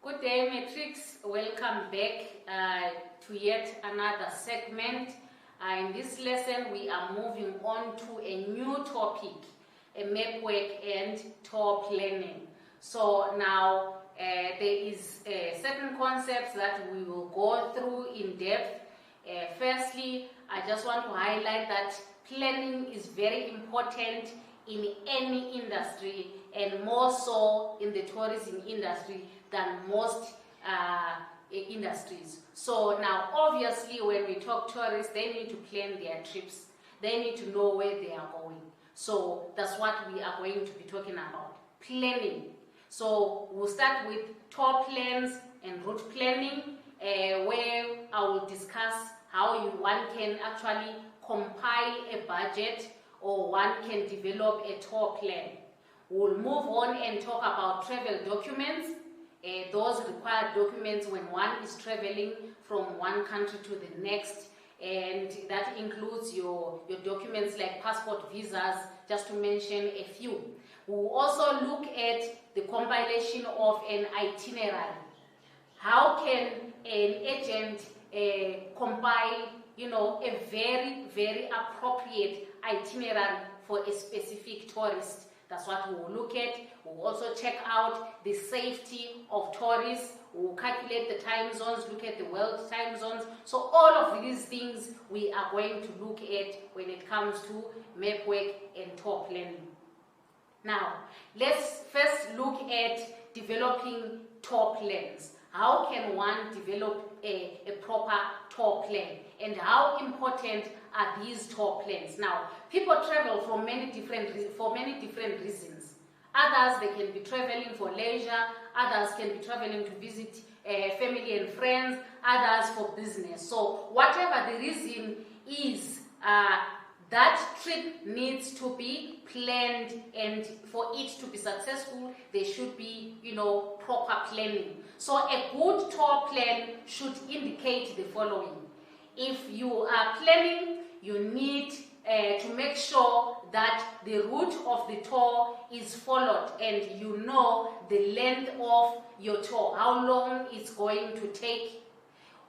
Good day, Matrix. Welcome back to yet another segment. In this lesson, we are moving on to a new topic, a map work and tour planning. So now there is certain concepts that we will go through in depth. Firstly, I just want to highlight that planning is very important in any industry, and more so in the tourism industry than most industries. So now obviously when we talk tourists, they need to plan their trips. They need to know where they are going. So that's what we are going to be talking about, planning. So we'll start with tour plans and route planning, where I will discuss how one can actually compile a budget or one can develop a tour plan. We'll move on and talk about travel documents. Those required documents when one is traveling from one country to the next, and that includes your documents like passport, visas, just to mention a few. We'll also look at the compilation of an itinerary. How can an agent compile, a very, very appropriate itinerary for a specific tourist? That's what we will look at. We'll also check out the safety of tourists. We'll calculate the time zones, look at the world time zones. So all of these things we are going to look at when it comes to map work and tour planning. Now, let's first look at developing tour plans. How can one develop a proper tour plan? And how important are these tour plans? Now, people travel for many different reasons. Others, they can be traveling for leisure. Others can be traveling to visit family and friends. Others for business. So whatever the reason is, that trip needs to be planned, and for it to be successful, there should be, proper planning. So a good tour plan should indicate the following. If you are planning, you need to make sure that the route of the tour is followed, and you know the length of your tour, how long it's going to take,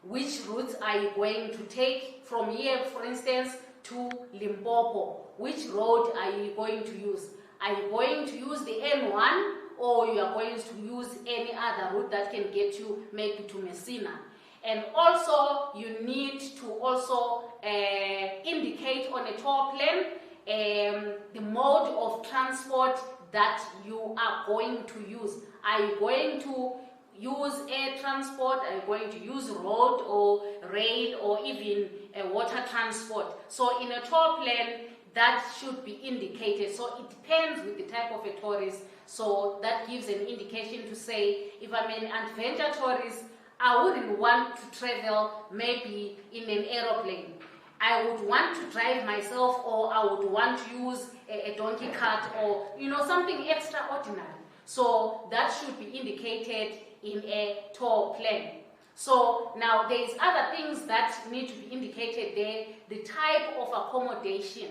which routes are you going to take from here, for instance, to Limpopo. Which road are you going to use? Are you going to use the N1, or you are going to use any other route that can get you maybe to Messina? And also, you need to also indicate on a tour plan the mode of transport that you are going to use. Are you going to use air transport? Are you going to use road or rail or even water transport? So in a tour plan, that should be indicated. So it depends with the type of a tourist. So that gives an indication to say, if I'm an adventure tourist, I wouldn't want to travel maybe in an aeroplane. I would want to drive myself, or I would want to use a donkey cart, or something extraordinary. So that should be indicated in a tour plan. So now there is other things that need to be indicated there. The type of accommodation.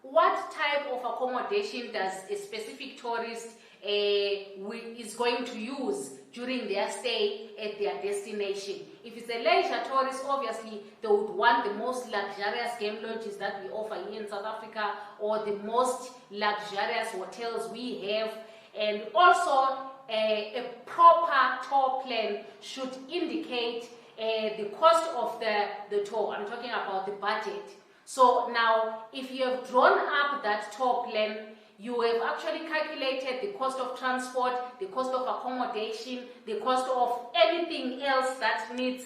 What type of accommodation does a specific tourist is going to use during their stay at their destination? If it's a leisure tourist, obviously they would want the most luxurious game lodges that we offer here in South Africa, or the most luxurious hotels we have. And also a proper tour plan should indicate the cost of the tour. I'm talking about the budget. So now, if you have drawn up that tour plan, you have actually calculated the cost of transport, the cost of accommodation, the cost of anything else that needs,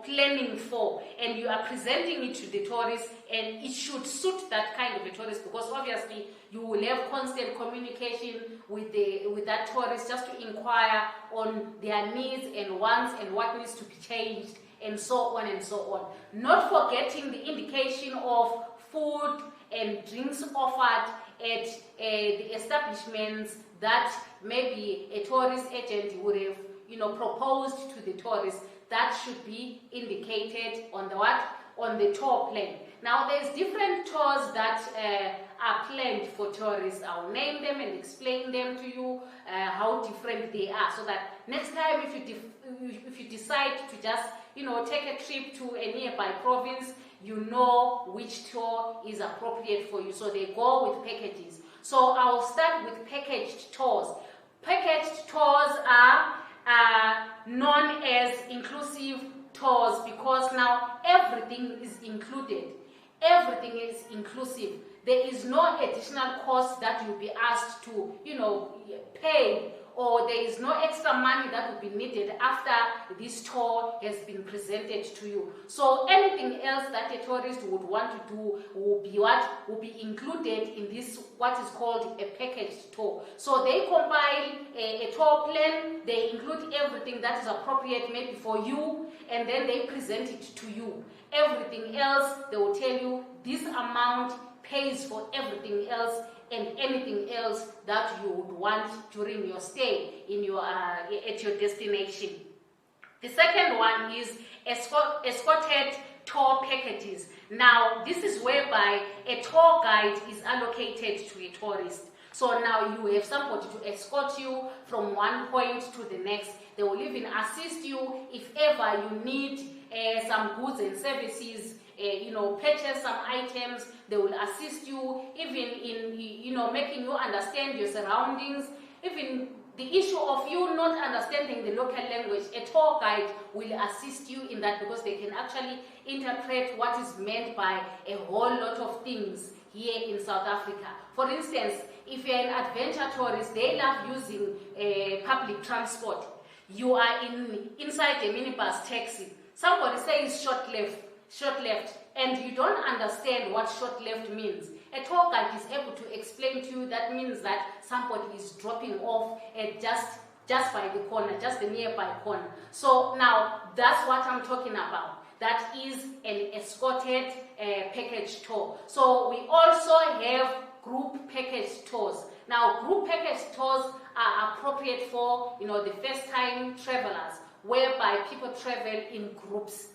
planning for, and you are presenting it to the tourist, and it should suit that kind of a tourist, because obviously you will have constant communication with that tourist just to inquire on their needs and wants and what needs to be changed, and so on and so on. Not forgetting the indication of food and drinks offered at the establishments that maybe a tourist agent would have, proposed to the tourist. That should be indicated on the tour plan. Now, there's different tours that are planned for tourists. I'll name them and explain them to you, how different they are, so that next time if you decide to just, you know, take a trip to a nearby province, you know which tour is appropriate for you. So they go with packages. So I'll start with packaged tours. Packaged tours are known as inclusive tours because now everything is included. Everything is inclusive. There is no additional cost that you'll be asked to, you know, pay, or there is no extra money that will be needed after this tour has been presented to you. So anything else that a tourist would want to do will be included in this, what is called a packaged tour. So they compile a tour plan, they include everything that is appropriate maybe for you, and then they present it to you. Everything else, they will tell you this amount pays for everything else and anything else that you would want during your stay in your at your destination. The second one is escorted tour packages. Now, this is whereby a tour guide is allocated to a tourist. So now you have somebody to escort you from one point to the next. They will even assist you if ever you need some goods and services, you know, purchase some items. They will assist you even in, you know, making you understand your surroundings. Even the issue of you not understanding the local language, a tour guide will assist you in that, because they can actually interpret what is meant by a whole lot of things here in South Africa. For instance, if you're an adventure tourist, they love using public transport. You are inside a minibus taxi. Somebody says short left, and you don't understand what short left means. A tour guide is able to explain to you that means that somebody is dropping off at just by the corner, just the nearby corner. So now that's what I'm talking about. That is an escorted package tour. So we also have group package tours. Now, group package tours are appropriate for, you know, the first-time travelers, whereby people travel in groups.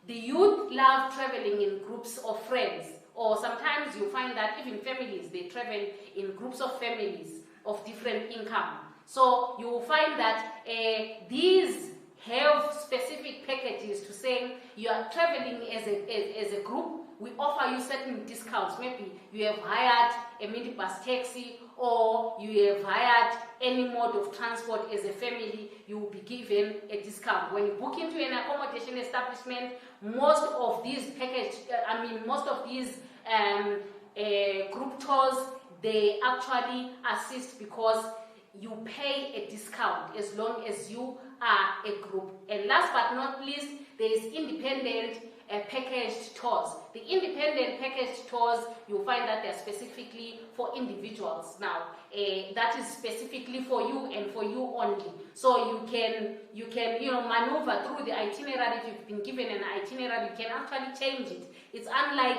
The youth love traveling in groups of friends, or sometimes you find that even families, they travel in groups of families of different income. So you will find that these have specific packages to say you are traveling as a group. We offer you certain discounts. Maybe you have hired a minibus taxi, or you have hired any mode of transport as a family, you will be given a discount. When you book into an accommodation establishment, most of these group tours, they actually assist because you pay a discount as long as you are a group. And last but not least, there is independent packaged tours. The independent packaged tours, you'll find that they're specifically for individuals. Now, that is specifically for you and for you only. So you can maneuver through the itinerary. If you've been given an itinerary, you can actually change it. It's unlike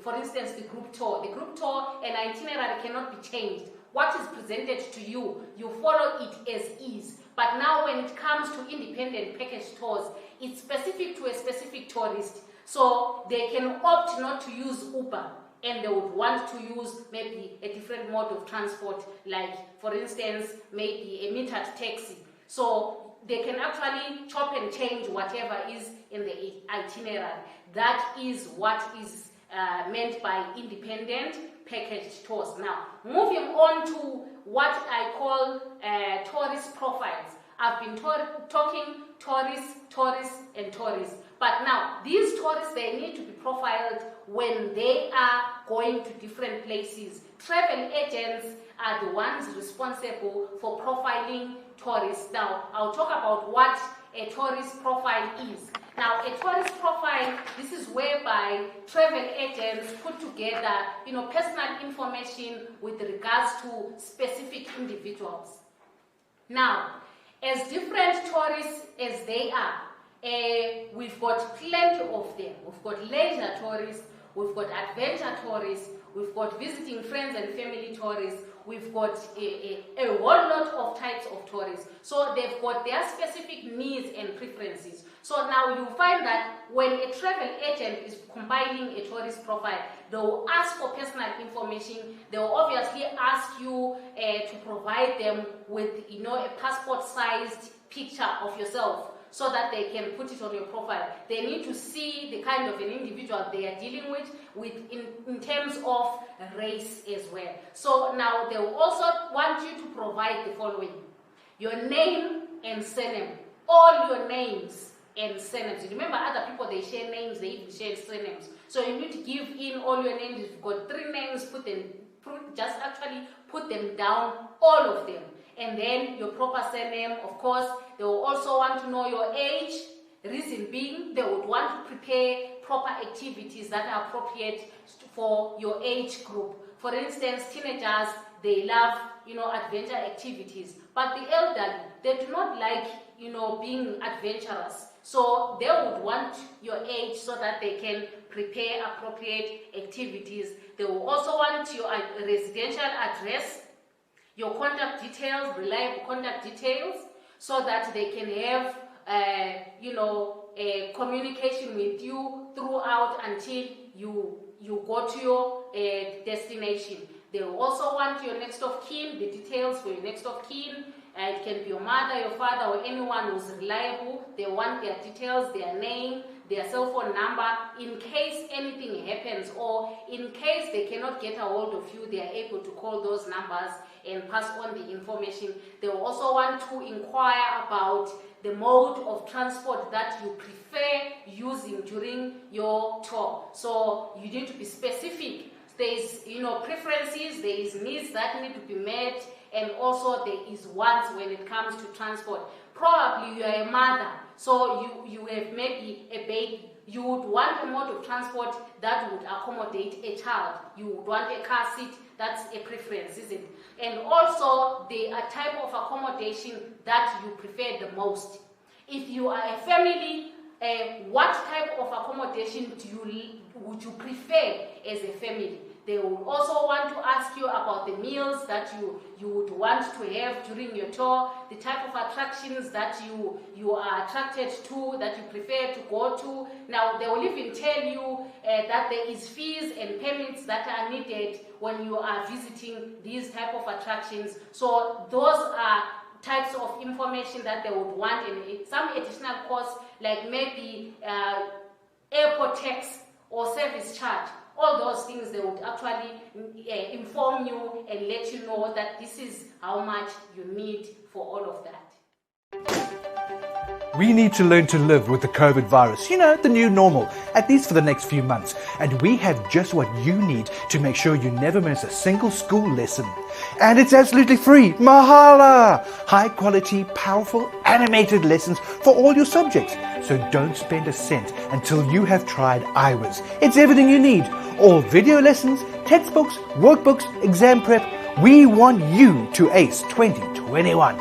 for instance, the group tour. The group tour, an itinerary cannot be changed. What is presented to you, you follow it as is. But now when it comes to independent package tours, it's specific to a specific tourist. So they can opt not to use Uber, and they would want to use maybe a different mode of transport, like, for instance, maybe a metered taxi. So they can actually chop and change whatever is in the itinerary. That is what is meant by independent package tours. Now, moving on to what I call tourist profiles. I've been talking tourists, and tourists. But now, these tourists, they need to be profiled when they are going to different places. Travel agents are the ones responsible for profiling tourists. Now, I'll talk about what a tourist profile is. Now, a tourist profile, this is whereby travel agents put together, personal information with regards to specific individuals. Now, as different tourists as they are, we've got plenty of them. We've got leisure tourists, we've got adventure tourists, we've got visiting friends and family tourists, we've got a whole lot of types of tourists. So they've got their specific needs and preferences. So now you find that when a travel agent is compiling a tourist profile, they will ask for personal information. They will obviously ask you to provide them with, a passport-sized picture of yourself, so that they can put it on your profile. They need to see the kind of an individual they are dealing with in terms of race as well. So now they will also want you to provide the following: your name and surname, all your names and surnames. Remember, other people, they share names, they even share surnames. So you need to give in all your names. If you've got 3 names, put them down, all of them. And then your proper surname, of course. They will also want to know your age. Reason being, they would want to prepare proper activities that are appropriate for your age group. For instance, teenagers, they love, adventure activities. But the elderly, they do not like, being adventurous. So they would want your age so that they can prepare appropriate activities. They will also want your residential address, your contact details, reliable contact details, so that they can have, a communication with you throughout until you go to your destination. They will also want your next of kin, the details for your next of kin. It can be your mother, your father, or anyone who's reliable. They want their details, their name, their cell phone number. In case anything happens, or in case they cannot get a hold of you, they are able to call those numbers and pass on the information. They will also want to inquire about the mode of transport that you prefer using during your tour. So you need to be specific. There is, preferences, there is needs that need to be met, and also there is wants when it comes to transport. Probably you are a mother, so you have maybe a baby. You would want a mode of transport that would accommodate a child. You would want a car seat. That's a preference, isn't it? And also the type of accommodation that you prefer the most. If you are a family, what type of accommodation would you prefer as a family? They will also want to ask you about the meals that you would want to have during your tour, the type of attractions that you are attracted to, that you prefer to go to. Now, they will even tell you that there is fees and permits that are needed when you are visiting these type of attractions. So those are types of information that they would want, and some additional costs, like maybe airport tax or service charge. All those things, they would actually inform you and let you know that this is how much you need for all of that. We need to learn to live with the COVID virus, the new normal, at least for the next few months. And we have just what you need to make sure you never miss a single school lesson. And it's absolutely free, mahala! High quality, powerful, animated lessons for all your subjects. So don't spend a cent until you have tried iWhiz. It's everything you need. All video lessons, textbooks, workbooks, exam prep. We want you to ace 2021.